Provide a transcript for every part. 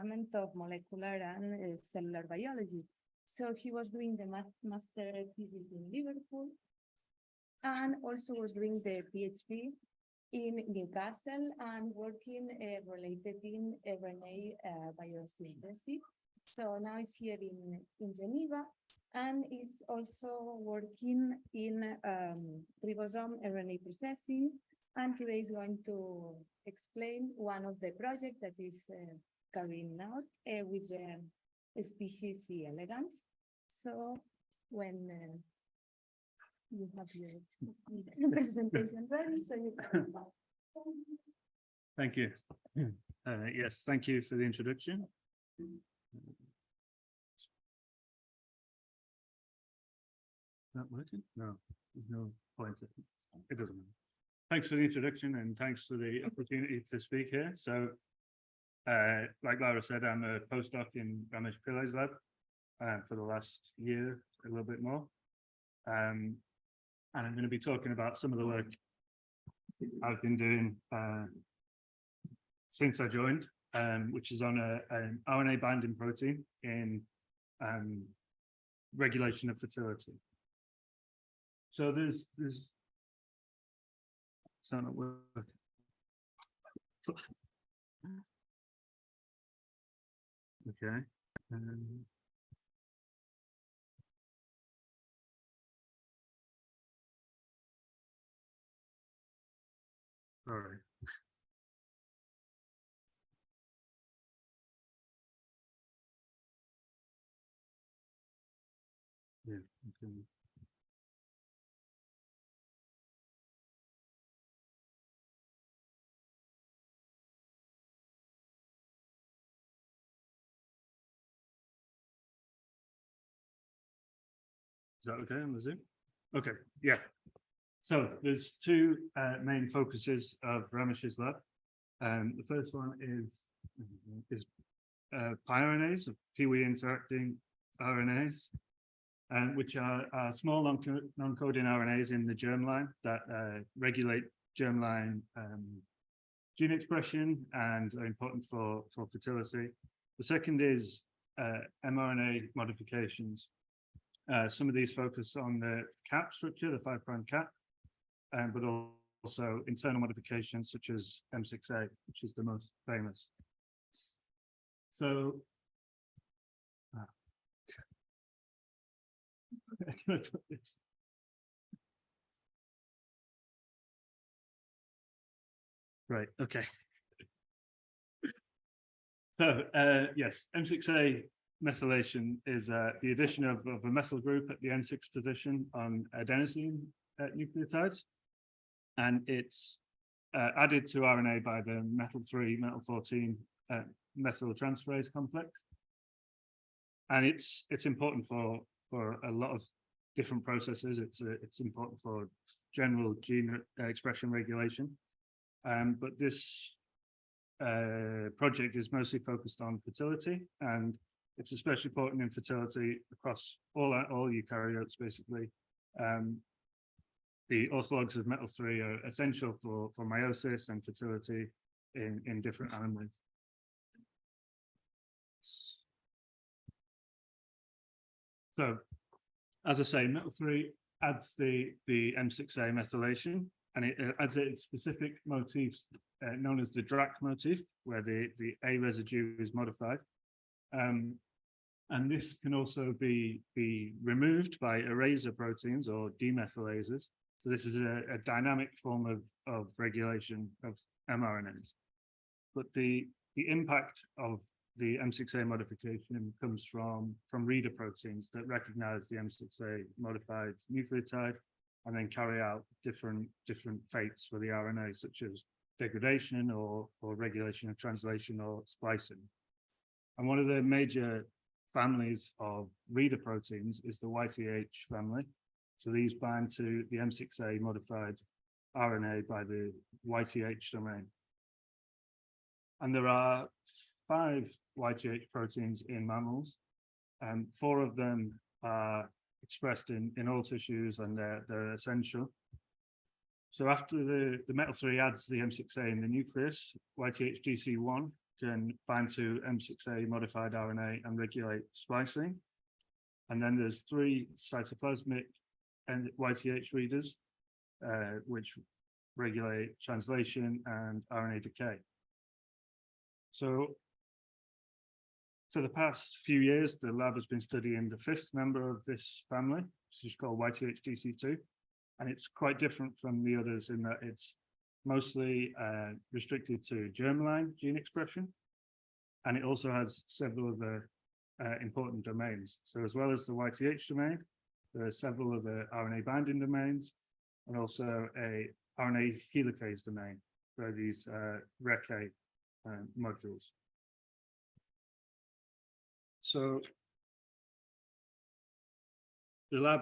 Department of Molecular and Cellular Biology. So he was doing the master thesis in Liverpool and also was doing the PhD in Newcastle and working related in RNA biosynthesis. So now he's here in Geneva and is also working in ribosome RNA processing. And today is going to explain one of the projects that is carrying out with the species C. elegans. So when you have your presentation ready, so you can. Thank you. Yes, thank you for the introduction. Is that working? No, there's no point. It doesn't matter. Thanks for the introduction and thanks for the opportunity to speak here. So, like Laura said, I'm a postdoc in Ramesh Pillai's lab for the last year, a little bit more. And I'm going to be talking about some of the work I've been doing since I joined, which is on an RNA binding protein in regulation of fertility. So there's it's not working. Okay. All right. Yeah. Okay. Is that okay on the Zoom? Okay, yeah. So there's two main focuses of Ramesh's lab. The first one is piRNAs, Pee-wee interacting RNAs, which are small non-coding RNAs in the germline that regulate germline gene expression and are important for fertility. The second is mRNA modifications. Some of these focus on the cap structure, the 5' cap, but also internal modifications such as M6A, which is the most famous. So, right, okay. So, yes, M6A methylation is the addition of a methyl group at the N6 position on adenosine nucleotides, and it's added to RNA by the methyl-3, methyl-14 methyltransferase complex, and it's important for a lot of different processes. It's important for general gene expression regulation, but this project is mostly focused on fertility, and it's especially important in fertility across all eukaryotes, basically. The orthologs of methyl-3 are essential for meiosis and fertility in different animals. So, as I say, methyl-3 adds the M6A methylation, and it adds a specific motif known as the DRAC motif, where the A residue is modified. And this can also be removed by eraser proteins or demethylases. So this is a dynamic form of regulation of mRNAs. But the impact of the M6A modification comes from reader proteins that recognize the M6A modified nucleotide and then carry out different fates for the RNA, such as degradation or regulation of translation or splicing. And one of the major families of reader proteins is the YTH family. So these bind to the M6A modified RNA by the YTH domain. And there are 5 YTH proteins in mammals, and 4 of them are expressed in all tissues, and they're essential. So after the methyl-3 adds the M6A in the nucleus, YTH-GC1 can bind to M6A modified RNA and regulate splicing. And then there's 3 cytoplasmic and YTH readers, which regulate translation and RNA decay. So for the past few years, the lab has been studying the 5th member of this family, which is called YTH-DC2. And it's quite different from the others in that it's mostly restricted to germline gene expression. And it also has several other important domains. So as well as the YTH domain, there are several other RNA binding domains and also a RNA helicase domain for these REC-A modules. So the lab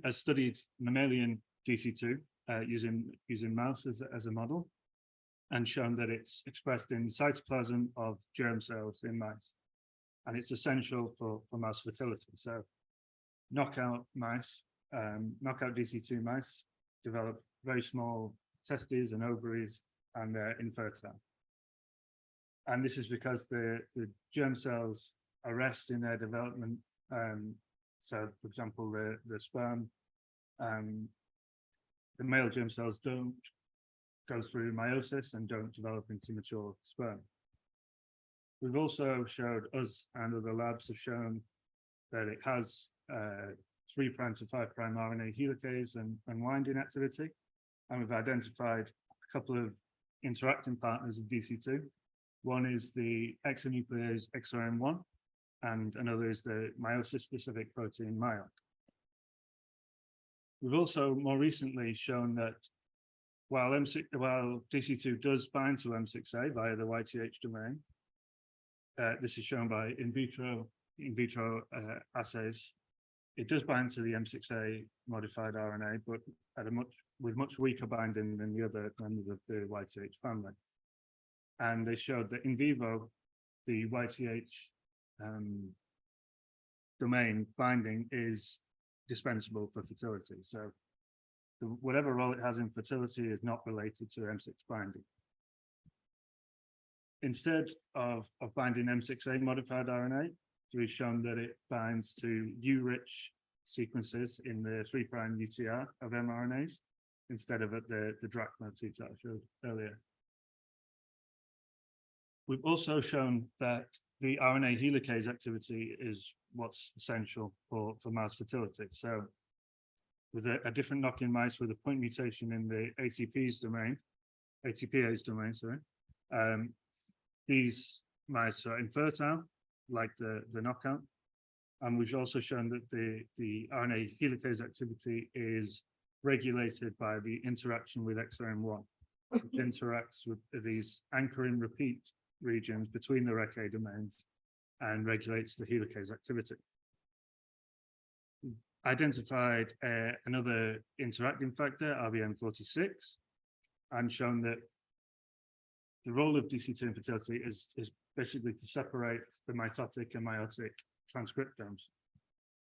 has studied mammalian DC2 using mouse as a model and shown that it's expressed in the cytoplasm of germ cells in mice. And it's essential for mouse fertility. So knockout mice, knockout DC2 mice develop very small testes and ovaries, and they're infertile. And this is because the germ cells arrest in their development. So for example, the sperm, the male germ cells don't go through meiosis and don't develop into mature sperm. We've also showed, us and other labs have shown that it has 3' to 5' RNA helicase and winding activity. And we've identified a couple of interacting partners of DC2. One is the exonuclease XOM1, and another is the meiosis-specific protein MYOC. We've also more recently shown that while DC2 does bind to M6A via the YTH domain, this is shown by in vitro assays, it does bind to the M6A modified RNA, but with much weaker binding than the other members of the YTH family. And they showed that in vivo, the YTH domain binding is dispensable for fertility. So whatever role it has in fertility is not related to M6 binding. Instead of binding M6A modified RNA, we've shown that it binds to U-rich sequences in the 3' UTR of mRNAs instead of at the DRAC motif that I showed earlier. We've also shown that the RNA helicase activity is what's essential for mouse fertility. So with a different knock-in mice with a point mutation in the ATPase domain, sorry, these mice are infertile, like the knockout. And we've also shown that the RNA helicase activity is regulated by the interaction with XOM1, which interacts with these anchoring repeat regions between the REC-A domains and regulates the helicase activity. Identified another interacting factor, RBM46, and shown that the role of DC2 in fertility is basically to separate the mitotic and meiotic transcriptomes.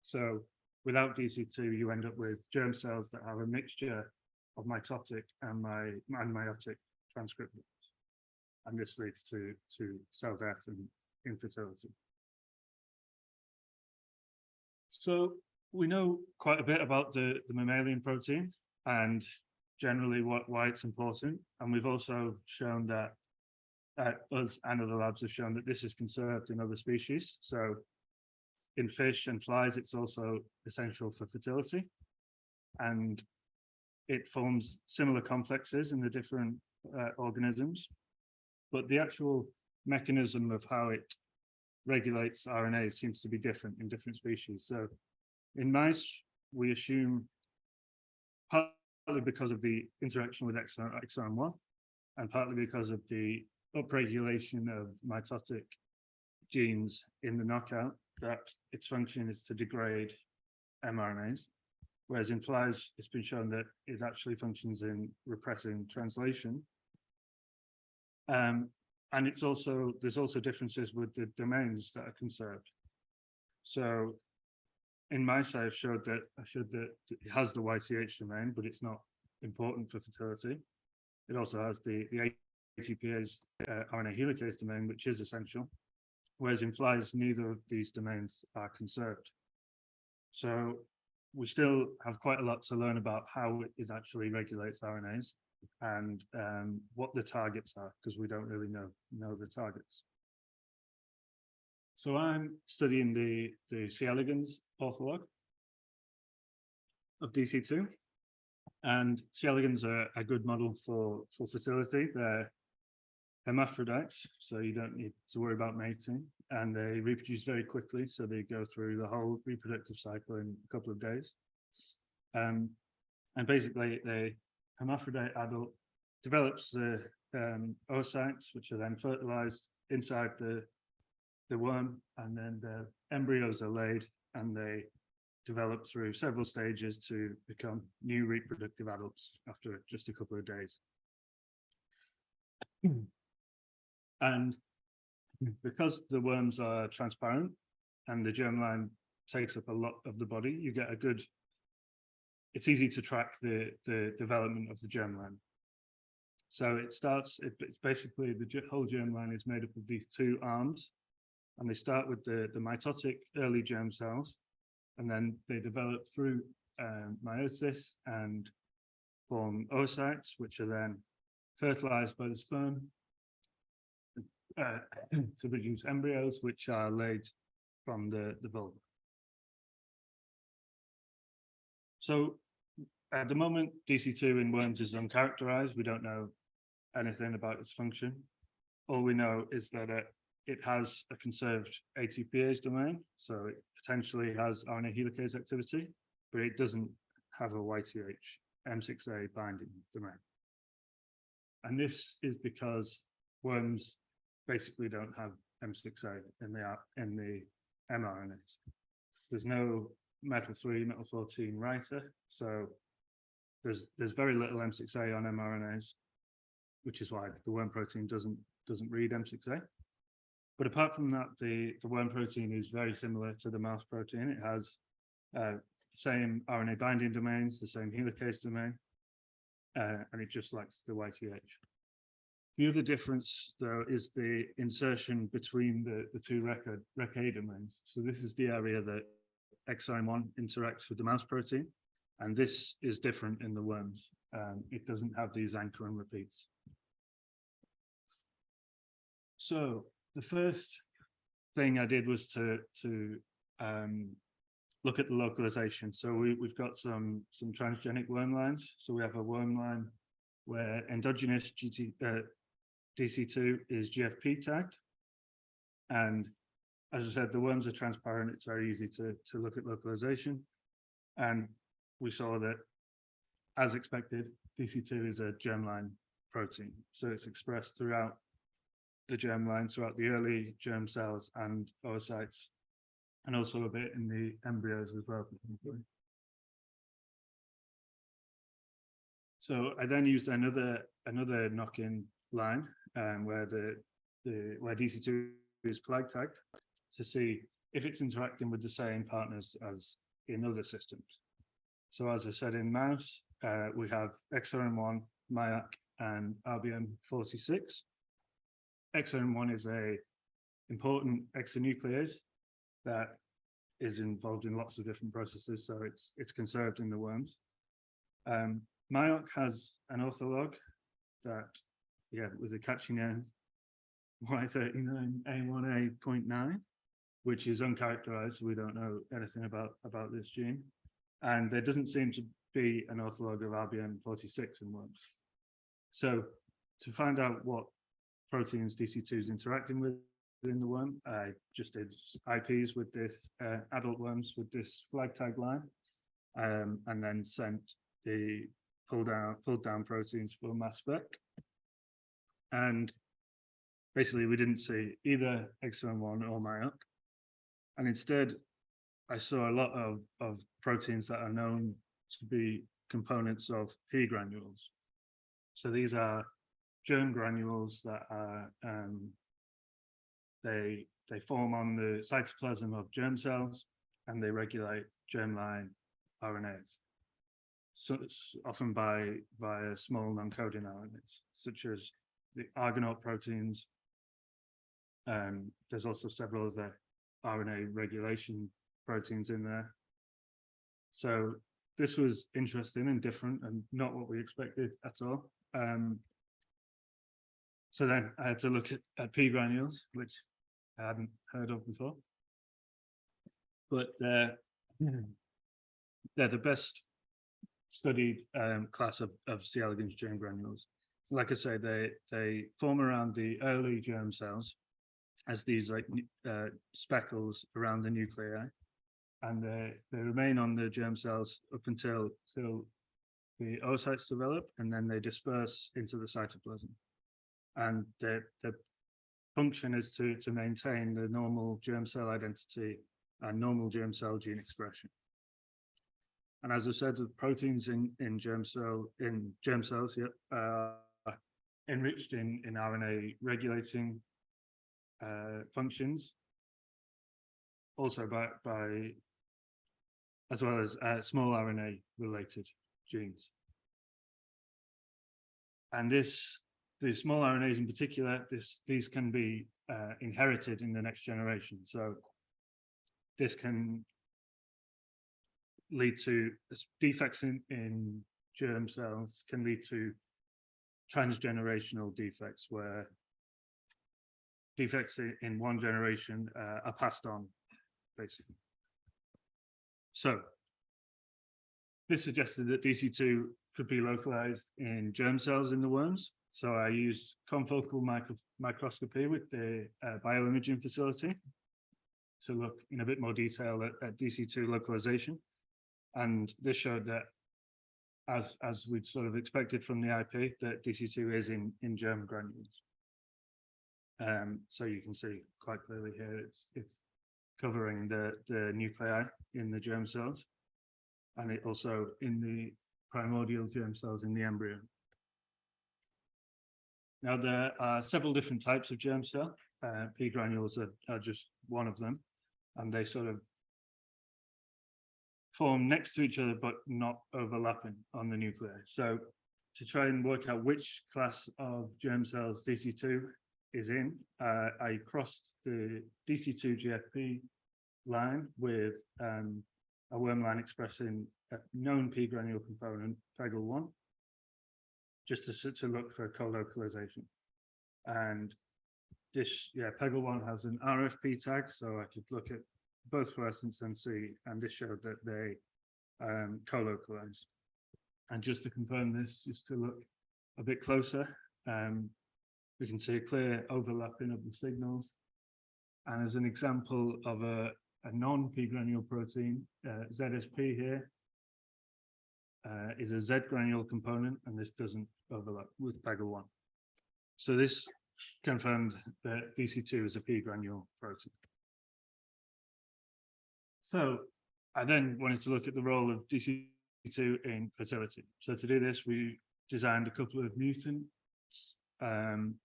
So without DC2, you end up with germ cells that have a mixture of mitotic and meiotic transcriptomes. And this leads to cell death and infertility. So we know quite a bit about the mammalian protein and generally why it's important. And we've also shown that us and other labs have shown that this is conserved in other species. So in fish and flies, it's also essential for fertility. And it forms similar complexes in the different organisms. But the actual mechanism of how it regulates RNA seems to be different in different species. So in mice, we assume partly because of the interaction with XOM1 and partly because of the upregulation of mitotic genes in the knockout, that its function is to degrade mRNAs. Whereas in flies, it's been shown that it actually functions in repressing translation. And there's also differences with the domains that are conserved. So in mice, I showed that it has the YTH domain, but it's not important for fertility. It also has the ATPase RNA helicase domain, which is essential, whereas in flies, neither of these domains are conserved. So we still have quite a lot to learn about how it actually regulates RNAs and what the targets are, because we don't really know the targets. So I'm studying the C. elegans ortholog of DC2, and C. elegans are a good model for fertility. They're hermaphrodites, so you don't need to worry about mating, and they reproduce very quickly, so they go through the whole reproductive cycle in a couple of days. And basically, the hermaphrodite adult develops the oocytes, which are then fertilized inside the worm, and then the embryos are laid, and they develop through several stages to become new reproductive adults after just a couple of days. And because the worms are transparent and the germline takes up a lot of the body, you get a good, it's easy to track the development of the germline. So it's basically the whole germline is made up of these two arms, and they start with the mitotic early germ cells, and then they develop through meiosis and form oocytes, which are then fertilized by the sperm to produce embryos, which are laid from the vulva. So at the moment, DC2 in worms is uncharacterized. We don't know anything about its function. All we know is that it has a conserved ATPase domain, so it potentially has RNA helicase activity, but it doesn't have a YTH M6A binding domain. And this is because worms basically don't have M6A in the mRNAs. There's no methyl-3, methyl-14 writer, so there's very little M6A on mRNAs, which is why the worm protein doesn't read M6A. But apart from that, the worm protein is very similar to the mouse protein. It has the same RNA binding domains, the same helicase domain, and it just lacks the YTH. The other difference, though, is the insertion between the two REC-A domains. So this is the area that exon 1 interacts with the mouse protein, and this is different in the worms. It doesn't have these anchor and repeats. So the first thing I did was to look at the localization. So we've got some transgenic worm lines. So we have a worm line where endogenous DC2 is GFP tagged. And as I said, the worms are transparent. It's very easy to look at localization. And we saw that, as expected, DC2 is a germline protein. So it's expressed throughout the germline, throughout the early germ cells and oocytes, and also a bit in the embryos as well. So I then used another knock-in line where where DC2 is flag tagged to see if it's interacting with the same partners as in other systems. So as I said, in mouse, we have exon 1, MIAC, and RBM46. Exon 1 is a important exonuclease that is involved in lots of different processes, so it's conserved in the worms. MIAC has an ortholog that, with a catchy name, Y39A1A.9, which is uncharacterized, so we don't know anything about this gene. And there doesn't seem to be an ortholog of RBM46 in worms. So to find out what proteins DC2 is interacting with in the worm, I just did IPs with this adult worms with this flag tag line, and then sent the pulled down proteins for mass spec. And basically we didn't see either exon 1 or MIAC. And instead, I saw a lot of proteins that are known to be components of P granules. So these are germ granules that are they form on the cytoplasm of germ cells, and they regulate germline RNAs. So it's often by small non-coding RNAs, such as the Argonaut proteins. There's also several other RNA regulation proteins in there. So this was interesting and different and not what we expected at all. So then I had to look at P granules, which I hadn't heard of before. But they're the best studied class of C. elegans germ granules. Like I say, they form around the early germ cells as these like speckles around the nuclei, and they remain on the germ cells up until the oocytes develop, and then they disperse into the cytoplasm. And the function is to maintain the normal germ cell identity and normal germ cell gene expression. And as I said, the proteins in germ cells, enriched in RNA regulating functions, also by as well as small RNA related genes. And the small RNAs in particular, these can be inherited in the next generation. So this can lead to defects in germ cells, can lead to transgenerational defects, where defects in one generation are passed on, basically. So this suggested that DC2 could be localized in germ cells in the worms. So I used confocal microscopy with the bioimaging facility to look in a bit more detail at DC2 localization. And this showed that, as we'd sort of expected from the IP, that DC2 is in germ granules. So you can see quite clearly here, it's covering the nuclei in the germ cells, and it also in the primordial germ cells in the embryo. Now, there are several different types of germ cell. P granules are just one of them, and they sort of form next to each other but not overlapping on the nuclei. So to try and work out which class of germ cells DC2 is in, I crossed the DC2 GFP line with a worm line expressing a known P granule component, PEGL1, just to look for co-localization. And this, PEGL1 has an RFP tag, so I could look at both fluorescence and see, and this showed that they co-localize. And just to confirm this, just to look a bit closer, we can see a clear overlapping of the signals. And as an example of a non-P granule protein, ZSP here is a Z granule component, and this doesn't overlap with PEGL1. So this confirmed that DC2 is a P granule protein. So I then wanted to look at the role of DC2 in fertility. So to do this, we designed a couple of mutants.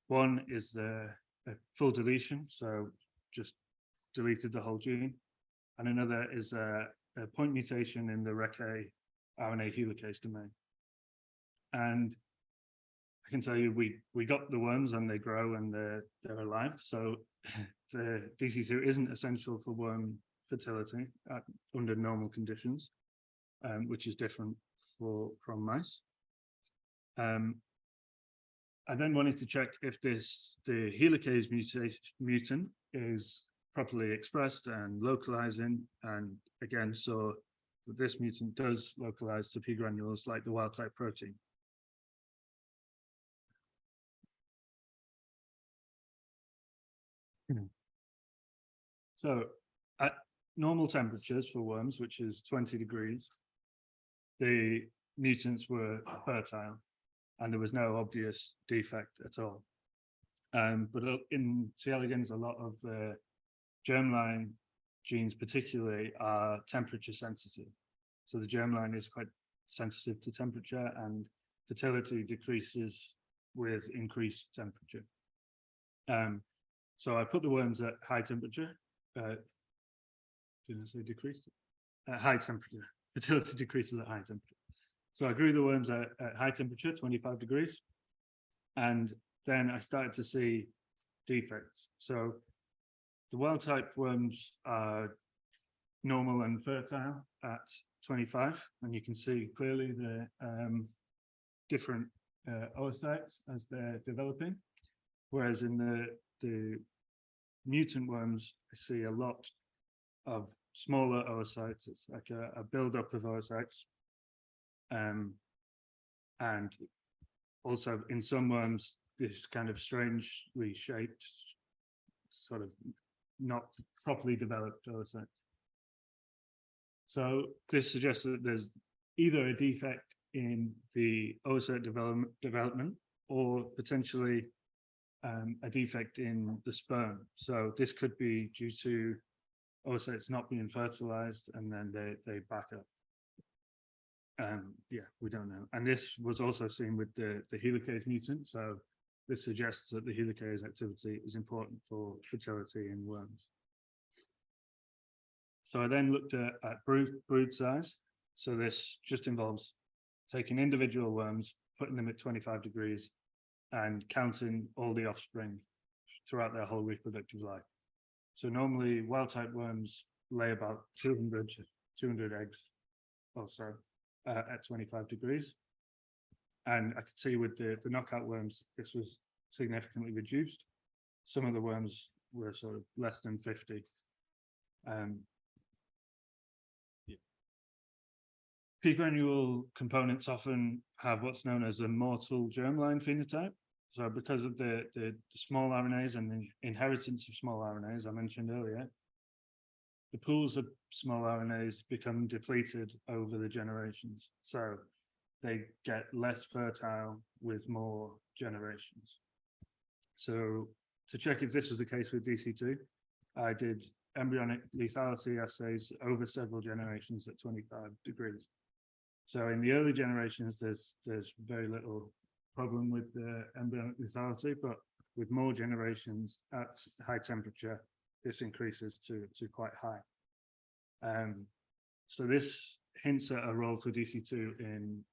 One is the full deletion, so just deleted the whole gene, and another is a point mutation in the RECA RNA helicase domain. And I can tell you, we got the worms and they grow and they're alive. So the DC2 isn't essential for worm fertility under normal conditions, which is different from mice. I then wanted to check if the helicase mutant is properly expressed and localizing, and again saw that this mutant does localize to P granules like the wild type protein. So at normal temperatures for worms, which is 20 degrees, the mutants were fertile and there was no obvious defect at all. But in C. elegans, a lot of the germline genes particularly are temperature sensitive. So the germline is quite sensitive to temperature, and fertility decreases with increased temperature. So I put the worms at high temperature. Did I say decrease? At high temperature. Fertility decreases at high temperature. So I grew the worms at high temperature, 25 degrees, and then I started to see defects. So the wild type worms are normal and fertile at 25, and you can see clearly the different oocytes as they're developing. Whereas in the mutant worms, I see a lot of smaller oocytes. It's like a buildup of oocytes. And also in some worms, this kind of strangely shaped, sort of not properly developed oocyte. So this suggests that there's either a defect in the oocyte development or potentially a defect in the sperm. So this could be due to oocytes not being fertilized and then they back up. Yeah, we don't know. And this was also seen with the helicase mutant. So this suggests that the helicase activity is important for fertility in worms. So I then looked at brood size. So this just involves taking individual worms, putting them at 25 degrees and counting all the offspring throughout their whole reproductive life. So normally wild type worms lay about 200 eggs or so at 25 degrees. And I could see with the knockout worms, this was significantly reduced. Some of the worms were sort of less than 50. Pea granule components often have what's known as a mortal germline phenotype. So because of the small RNAs and the inheritance of small RNAs I mentioned earlier, the pools of small RNAs become depleted over the generations. So they get less fertile with more generations. So to check if this was the case with DC2, I did embryonic lethality assays over several generations at 25 degrees. So in the early generations, there's very little problem with the embryonic lethality, but with more generations at high temperature, this increases to quite high. So this hints at a role for DC2 in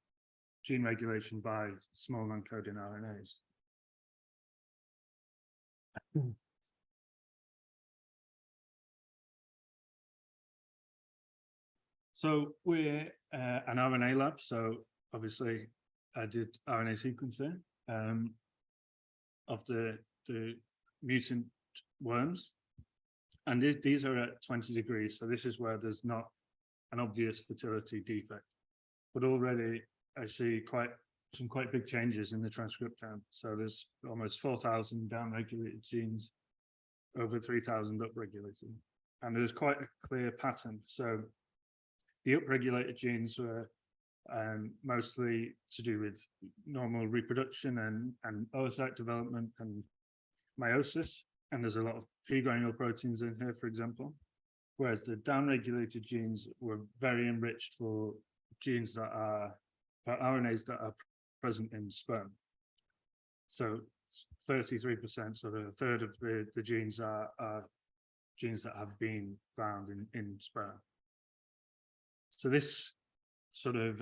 gene regulation by small non-coding RNAs. So we're an RNA lab, so obviously I did RNA sequencing of the mutant worms, and these are at 20 degrees, so this is where there's not an obvious fertility defect. But already I see some quite big changes in the transcriptome. So there's almost 4,000 downregulated genes, over 3,000 upregulated, and there's quite a clear pattern. So the upregulated genes were mostly to do with normal reproduction and oocyte development and meiosis. And there's a lot of pea granule proteins in here, for example. Whereas the downregulated genes were very enriched for genes that are, for RNAs that are present in sperm. So 33%, sort of a third of the genes are genes that have been found in sperm. So this sort of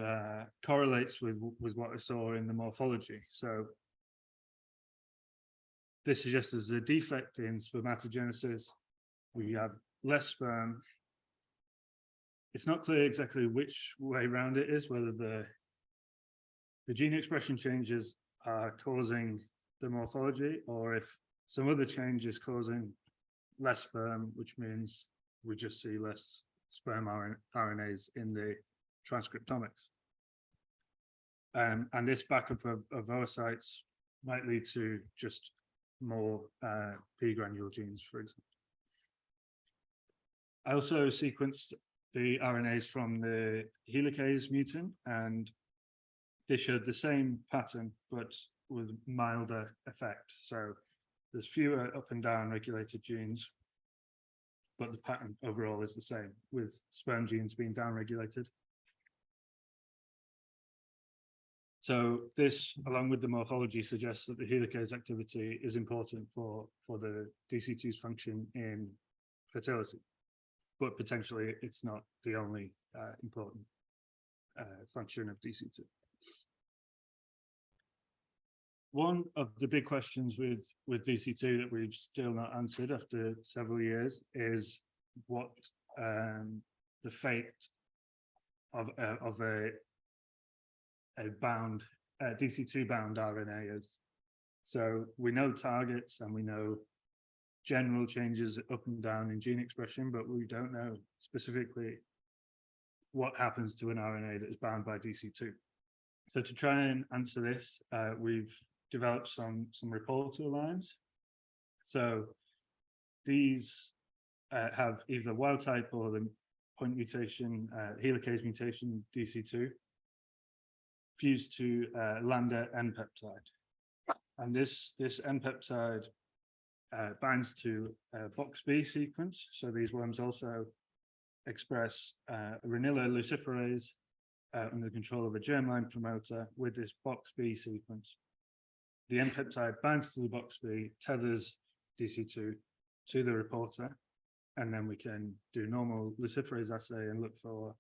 correlates with what I saw in the morphology. So this suggests there's a defect in spermatogenesis. We have less sperm. It's not clear exactly which way around it is, whether the gene expression changes are causing the morphology, or if some other change is causing less sperm, which means we just see less sperm RNAs in the transcriptomics. And this backup of oocytes might lead to just more pea granule genes, for example. I also sequenced the RNAs from the helicase mutant, and they showed the same pattern, but with milder effect. So there's fewer up and down regulated genes, but the pattern overall is the same, with sperm genes being downregulated. So this, along with the morphology, suggests that the helicase activity is important for the DC2's function in fertility, but potentially it's not the only important function of DC2. one of the big questions with DC2 that we've still not answered after several years is what the fate of a bound DC2 bound RNA is. So we know targets and we know general changes up and down in gene expression, but we don't know specifically what happens to an RNA that is bound by DC2. So to try and answer this, we've developed some reporter lines. So these have either wild type or the point mutation, helicase mutation DC2 fused to lambda N peptide. And this N peptide binds to a box B sequence. So these worms also express renilla luciferase under the control of a germline promoter with this box B sequence. The N peptide binds to the box B, tethers DC2 to the reporter, and then we can do normal luciferase assay and look for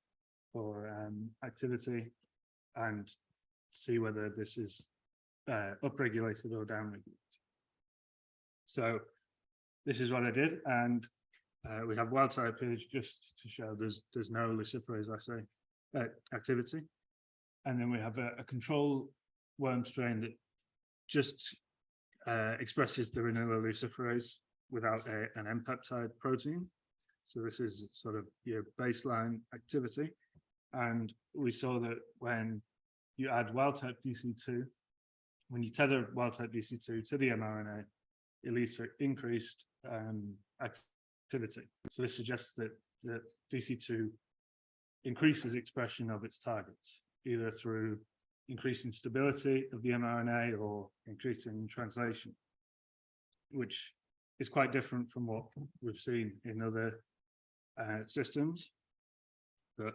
activity and see whether this is upregulated or downregulated. So this is what I did, and we have wild type here just to show there's no luciferase assay activity, and then we have a control worm strain that just expresses the renilla luciferase without an N peptide protein. So this is sort of your baseline activity, and we saw that when you add wild type DC2, when you tether wild type DC2 to the mRNA, it leads to increased activity. So this suggests that DC2 increases expression of its targets, either through increasing stability of the mRNA or increasing translation, which is quite different from what we've seen in other systems. But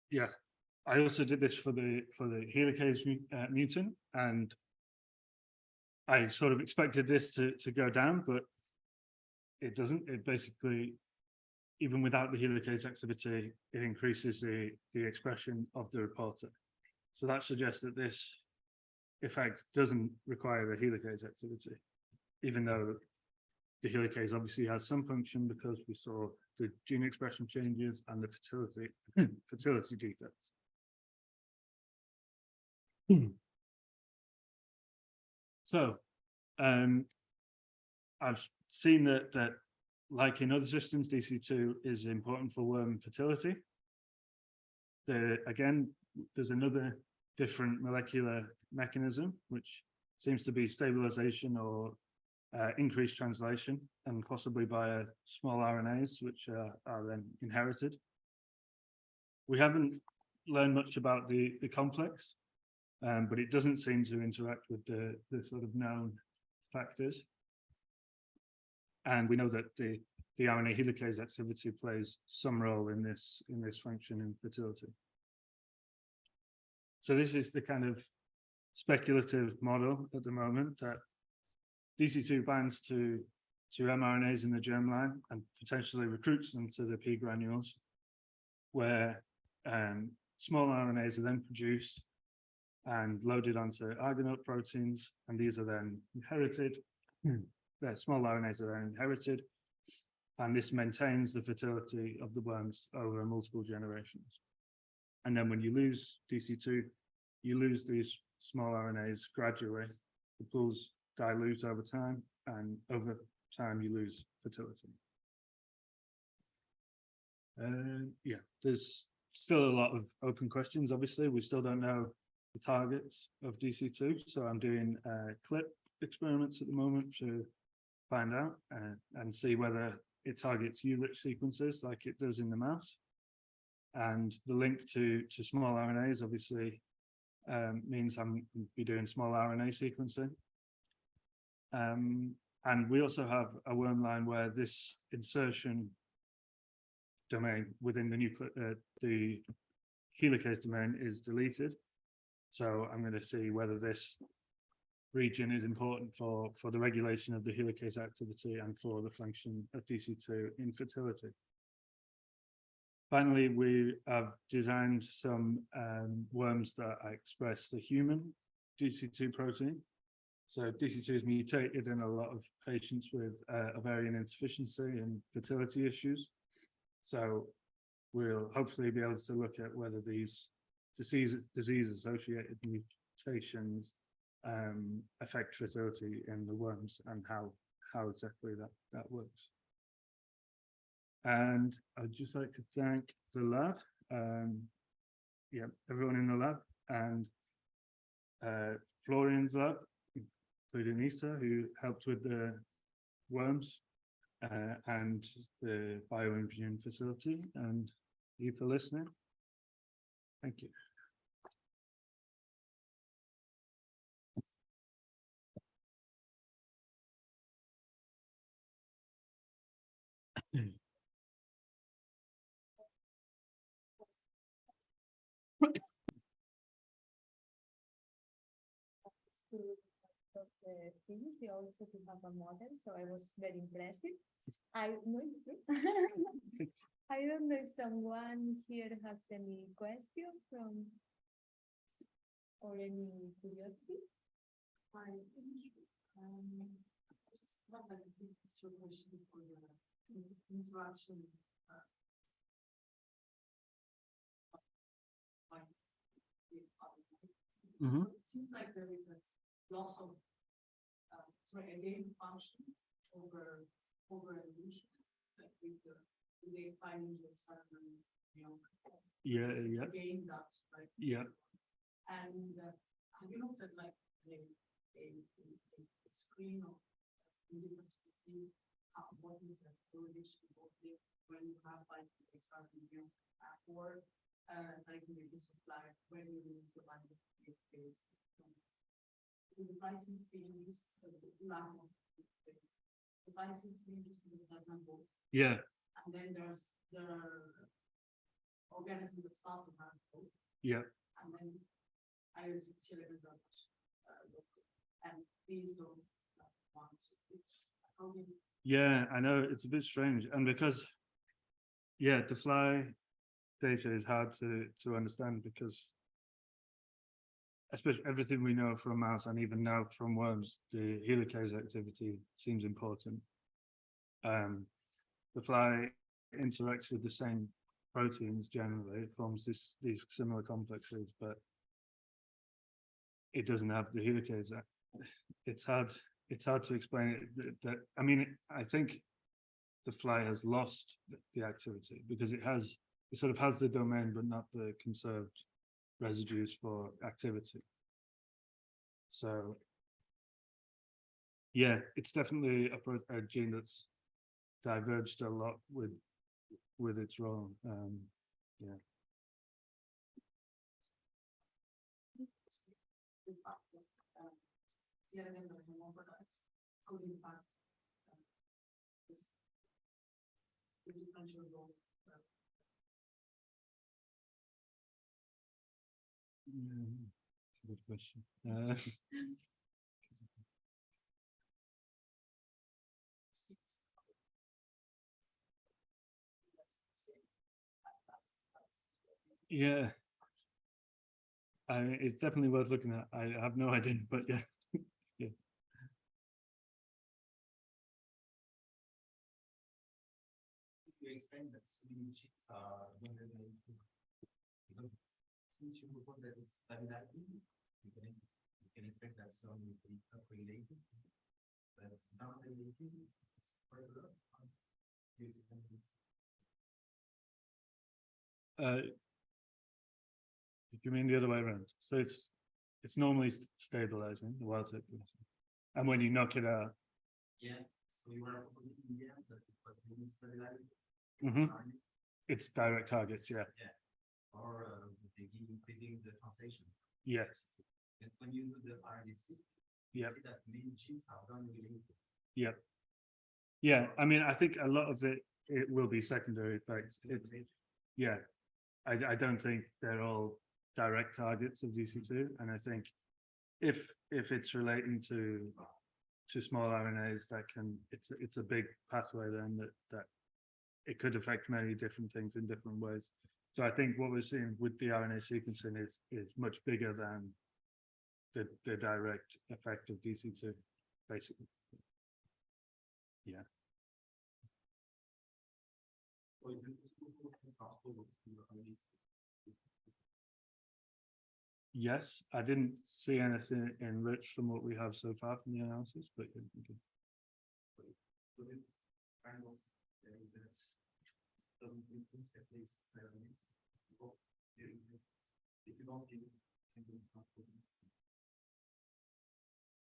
yes, I also did this for the helicase mutant, and I sort of expected this to go down, but it doesn't. It basically, even without the helicase activity, it increases the expression of the reporter. So that suggests that this effect doesn't require the helicase activity, even though the helicase obviously has some function because we saw the gene expression changes and the fertility defects. So I've seen that like in other systems, DC2 is important for worm fertility. Again, there's another different molecular mechanism, which seems to be stabilization or increased translation, and possibly by small RNAs, which are then inherited. We haven't learned much about the complex, but it doesn't seem to interact with the sort of known factors. And we know that the RNA helicase activity plays some role in this function in fertility. So this is the kind of speculative model at the moment that DC2 binds to mRNAs in the germline and potentially recruits them to the P granules, where small RNAs are then produced and loaded onto Argonaute proteins, and these are then inherited. The small RNAs are then inherited, and this maintains the fertility of the worms over multiple generations. And then when you lose DC2, you lose these small RNAs gradually. The pools dilute over time, and over time you lose fertility. Yeah, there's still a lot of open questions. Obviously, we still don't know the targets of DC2, so I'm doing clip experiments at the moment to find out and see whether it targets U-rich sequences like it does in the mouse. And the link to small RNAs obviously means I'm going to be doing small RNA sequencing. And we also have a worm line where this insertion domain within the helicase domain is deleted. So I'm going to see whether this region is important for the regulation of the helicase activity and for the function of DC2 in fertility. Finally, we have designed some worms that express the human DC2 protein. So DC2 is mutated in a lot of patients with ovarian insufficiency and fertility issues. So we'll hopefully be able to look at whether these disease-associated mutations affect fertility in the worms and how exactly that works. And I'd just like to thank the lab, everyone in the lab, and Florian's lab, including Isa, who helped with the worms, and the bioengineering facility, and you for listening. Thank you. Of the things, they also to have a model, so I was very impressed. I know I don't know if someone here has any question from or any curiosity. I just have a big picture question for the interaction. It seems like there is a loss of a gain function over evolution, like with the findings of certain, gain that, right? Yeah. And have you looked at like a screen of different species? What is the correlation when you have like certain or like in the case of like when you need to like the phase. The pricing changes, the lack of the pricing changes in the number. Yeah. And then there are organisms that start to have both. Yeah. And then I use silicon and these don't want to. Yeah, I know it's a bit strange, and because the fly data is hard to understand because especially everything we know from mouse and even now from worms, the helicase activity seems important. The fly interacts with the same proteins generally, it forms these similar complexes, but it doesn't have the helicase. It's hard to explain it. I mean, I think the fly has lost the activity because it sort of has the domain, but not the conserved residues for activity. So yeah, it's definitely a gene that's diverged a lot with its role. Yeah. Good question. Yeah, it's definitely worth looking at. I have no idea, but yeah. Yeah. You explain that swimming cheats are since you report that it's stabilizing, you can expect that some will be upregulated, but downregulated is further up. You explain this. If you mean the other way around, so it's normally stabilizing the wild type, and when you knock it out, so you are in the end that it was being stabilized. It's direct targets, Or they give increasing the translation. Yes. And when you do the RNA-seq, you see that many genes are downregulated. Yeah, I mean, I think a lot of it will be secondary effects. I don't think they're all direct targets of DC2, and I think if it's relating to small RNAs, it's a big pathway then that it could affect many different things in different ways. So I think what we're seeing with the RNA sequencing is much bigger than the direct effect of DC2, basically. Yeah. Or is it possible to Yes, I didn't see anything enriched from what we have so far from the analysis, but yeah, okay. Doesn't influence at least if you don't give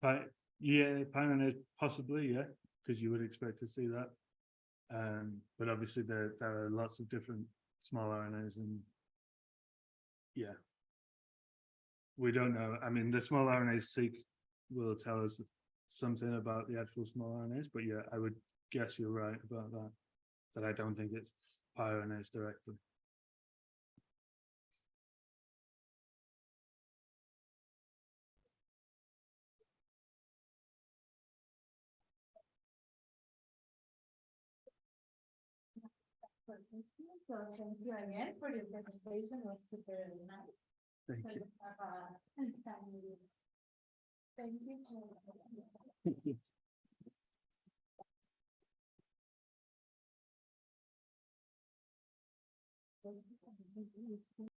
But yeah, pioneers possibly, yeah, because you would expect to see that. But obviously there are lots of different small RNAs, and yeah, we don't know. I mean, the small RNAs seq will tell us something about the actual small RNAs, but yeah, I would guess you're right about that. That I don't think it's RNAs directly. So thank you again for your presentation. It was super nice. Thank So you. have a thank you. Thank you.